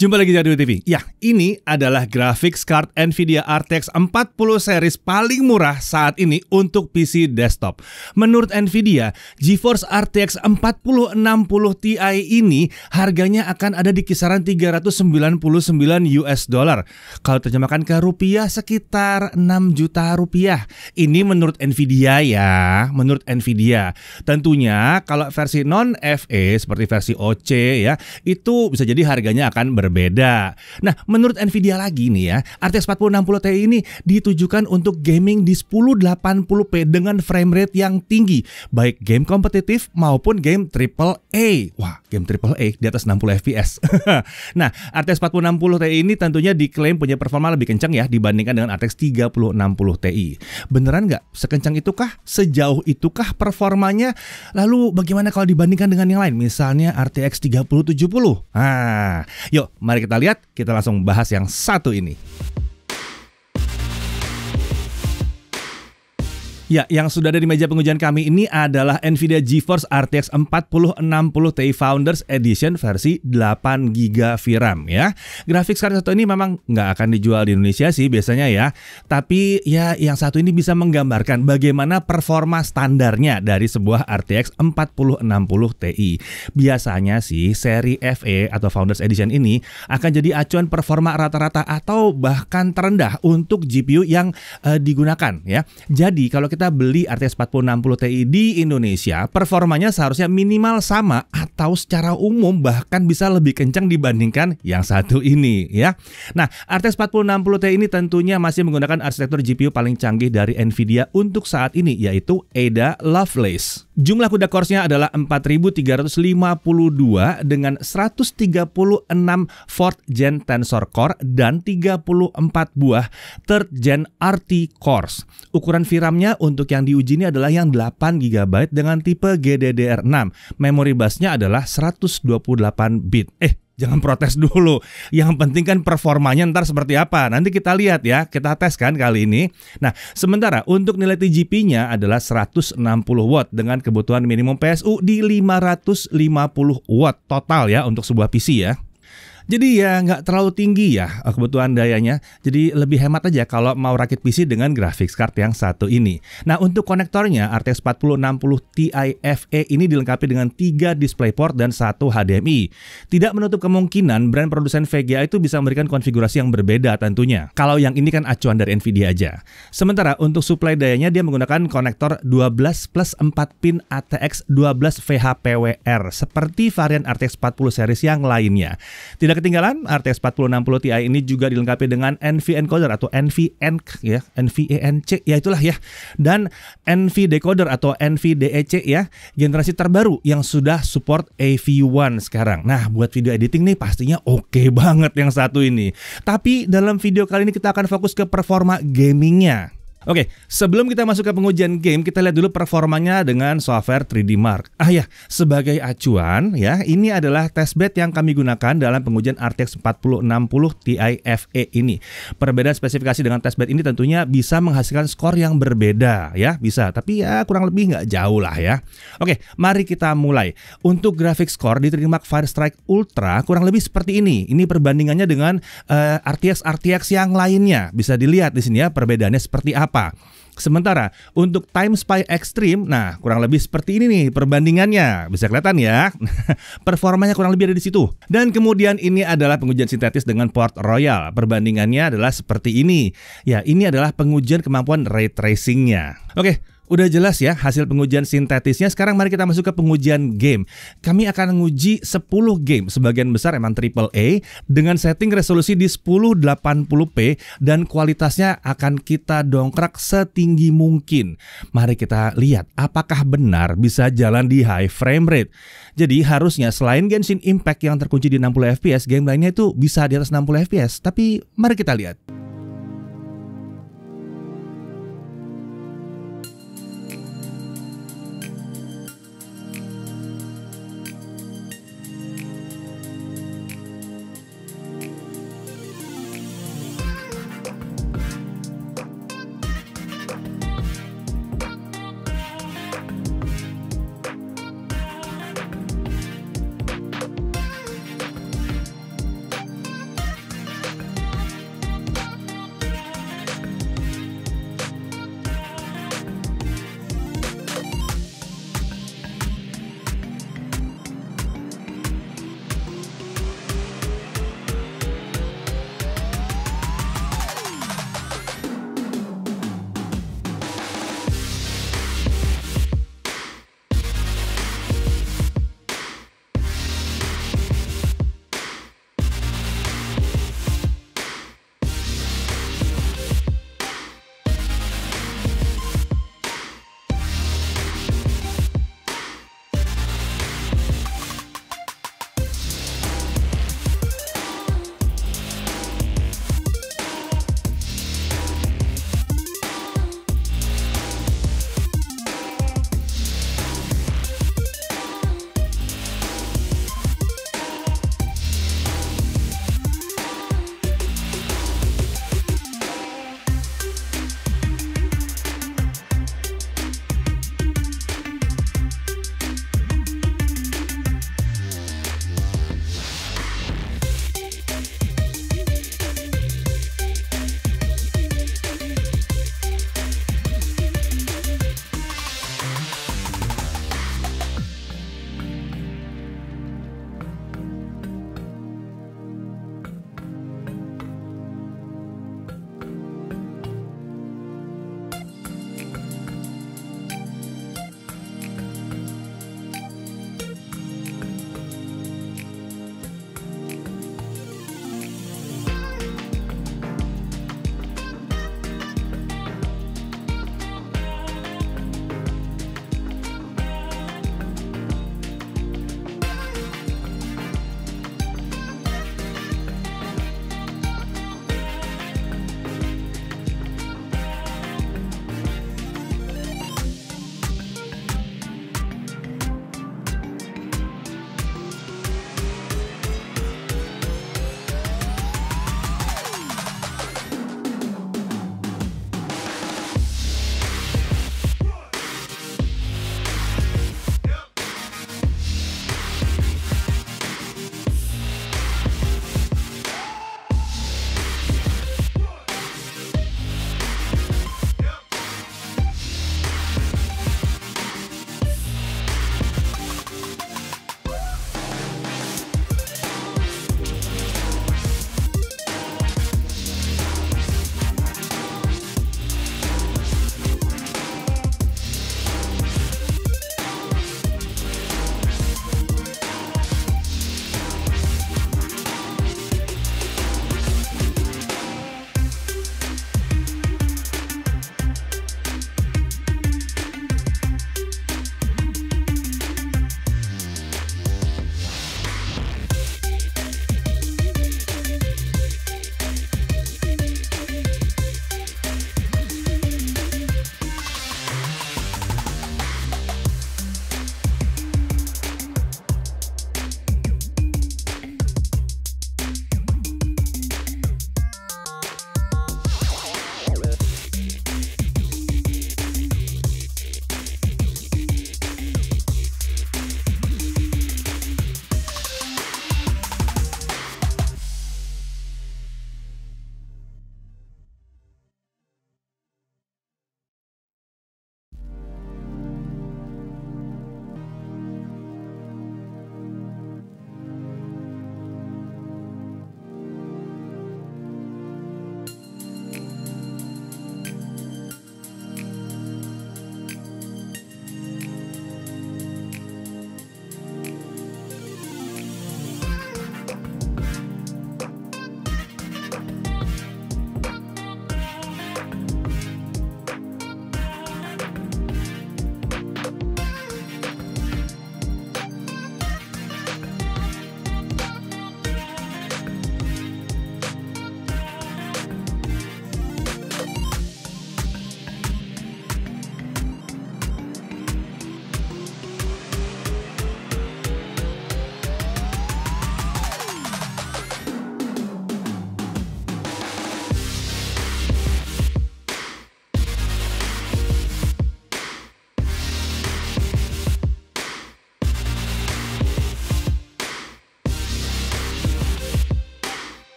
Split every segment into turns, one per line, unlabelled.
Jumpa lagi di Audio TV. Ya, ini adalah graphics card Nvidia RTX 40 series paling murah saat ini untuk PC desktop. Menurut Nvidia, GeForce RTX 4060 Ti ini harganya akan ada di kisaran 399 US dollar. Kalau terjemahkan ke rupiah sekitar 6 juta rupiah. Ini menurut Nvidia ya, menurut Nvidia. Tentunya kalau versi non-FE seperti versi OC ya, itu bisa jadi harganya akan berbeda. Nah, menurut Nvidia lagi nih ya, RTX 4060 Ti ini ditujukan untuk gaming di 1080p dengan frame rate yang tinggi, baik game kompetitif maupun game AAA. Wah, game AAA di atas 60 fps. Nah, RTX 4060 Ti ini tentunya diklaim punya performa lebih kencang ya dibandingkan dengan RTX 3060 Ti. Beneran nggak? Sekencang itukah? Sejauh itukah performanya? Lalu bagaimana kalau dibandingkan dengan yang lain? Misalnya RTX 3070. Nah, yuk mari kita lihat, kita langsung bahas yang satu ini. Ya, yang sudah ada di meja pengujian kami ini adalah Nvidia GeForce RTX 4060 Ti Founders Edition versi 8GB VRAM ya. Graphics card satu ini memang nggak akan dijual di Indonesia sih biasanya ya. Tapi ya yang satu ini bisa menggambarkan bagaimana performa standarnya dari sebuah RTX 4060 Ti. Biasanya sih seri FE atau Founders Edition ini akan jadi acuan performa rata-rata atau bahkan terendah untuk GPU yang digunakan ya. Jadi kalau kita beli RTX 4060 Ti di Indonesia, performanya seharusnya minimal sama atau secara umum bahkan bisa lebih kencang dibandingkan yang satu ini ya. Nah, RTX 4060 Ti ini tentunya masih menggunakan arsitektur GPU paling canggih dari Nvidia untuk saat ini, yaitu Ada Lovelace. Jumlah CUDA core-nya adalah 4352 dengan 136 4th Gen Tensor Core dan 34 buah 3rd Gen RT Cores. Ukuran VRAM-nya untuk yang diuji ini adalah yang 8GB dengan tipe GDDR6. Memori busnya adalah 128 bit. Jangan protes dulu. Yang penting kan performanya ntar seperti apa. Nanti kita lihat ya, kita tes kan kali ini. Nah, sementara untuk nilai TGP-nya adalah 160 watt dengan kebutuhan minimum PSU di 550 watt total ya untuk sebuah PC ya. Jadi ya nggak terlalu tinggi ya kebutuhan dayanya. Jadi lebih hemat aja kalau mau rakit PC dengan graphics card yang satu ini. Nah, untuk konektornya RTX 4060 Ti FE ini dilengkapi dengan 3 DisplayPort dan 1 HDMI. Tidak menutup kemungkinan brand produsen VGA itu bisa memberikan konfigurasi yang berbeda tentunya. Kalau yang ini kan acuan dari Nvidia aja. Sementara untuk suplai dayanya dia menggunakan konektor 12+4 pin ATX 12 VHPWR seperti varian RTX 40 series yang lainnya. Tidak ketinggalan, RTX 4060 Ti ini juga dilengkapi dengan NVEncoder atau NVEnc ya, NVEnc ya itulah ya, dan NVDecoder atau NVDEC ya, generasi terbaru yang sudah support AV1 sekarang. Nah, buat video editing nih pastinya oke banget yang satu ini. Tapi dalam video kali ini kita akan fokus ke performa gamingnya. Oke, sebelum kita masuk ke pengujian game, kita lihat dulu performanya dengan software 3D Mark. Sebagai acuan ya, ini adalah testbed yang kami gunakan dalam pengujian RTX 4060 Ti FE ini. Perbedaan spesifikasi dengan testbed ini tentunya bisa menghasilkan skor yang berbeda ya, bisa, tapi ya kurang lebih nggak jauh lah ya. Oke, mari kita mulai. Untuk graphics score di 3D Mark Firestrike Ultra kurang lebih seperti ini. Ini perbandingannya dengan RTX yang lainnya. Bisa dilihat di sini ya perbedaannya seperti apa. Sementara untuk Time Spy Extreme, nah kurang lebih seperti ini nih perbandingannya, bisa kelihatan ya. Performanya kurang lebih ada di situ. Dan kemudian ini adalah pengujian sintetis dengan Port Royal. Perbandingannya adalah seperti ini. Ya, ini adalah pengujian kemampuan ray tracingnya. Oke. Udah jelas ya hasil pengujian sintetisnya. Sekarang mari kita masuk ke pengujian game. Kami akan menguji 10 game. Sebagian besar emang AAA dengan setting resolusi di 1080p dan kualitasnya akan kita dongkrak setinggi mungkin. Mari kita lihat apakah benar bisa jalan di high frame rate. Jadi harusnya selain Genshin Impact yang terkunci di 60 fps, game lainnya itu bisa di atas 60 fps. Tapi mari kita lihat.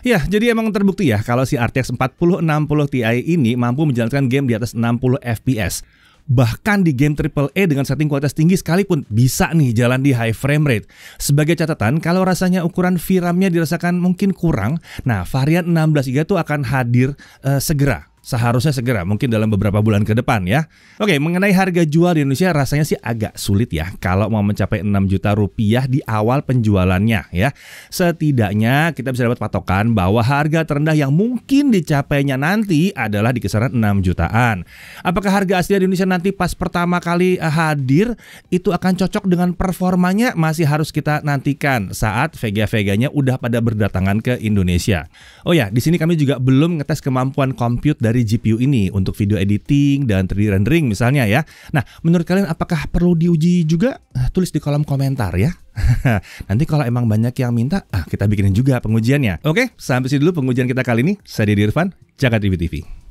Ya, jadi emang terbukti ya kalau si RTX 4060 Ti ini mampu menjalankan game di atas 60 FPS. Bahkan di game AAA dengan setting kualitas tinggi sekalipun bisa nih jalan di high frame rate. Sebagai catatan, kalau rasanya ukuran VRAM-nya dirasakan mungkin kurang, nah varian 16GB itu akan hadir segera. Seharusnya segera, mungkin dalam beberapa bulan ke depan ya. Oke, mengenai harga jual di Indonesia rasanya sih agak sulit ya kalau mau mencapai 6 juta rupiah di awal penjualannya ya. Setidaknya kita bisa dapat patokan bahwa harga terendah yang mungkin dicapainya nanti adalah di kisaran 6 jutaan. Apakah harga asli di Indonesia nanti pas pertama kali hadir itu akan cocok dengan performanya, masih harus kita nantikan saat Vega-Veganya udah pada berdatangan ke Indonesia. Oh ya, di sini kami juga belum ngetes kemampuan compute dari GPU ini untuk video editing dan 3D rendering misalnya ya. Nah, menurut kalian apakah perlu diuji juga? Tulis di kolom komentar ya. Nanti kalau emang banyak yang minta, kita bikinin juga pengujiannya. Oke, sampai sini dulu pengujian kita kali ini. Saya Dedi Irfan, Jakarta TV.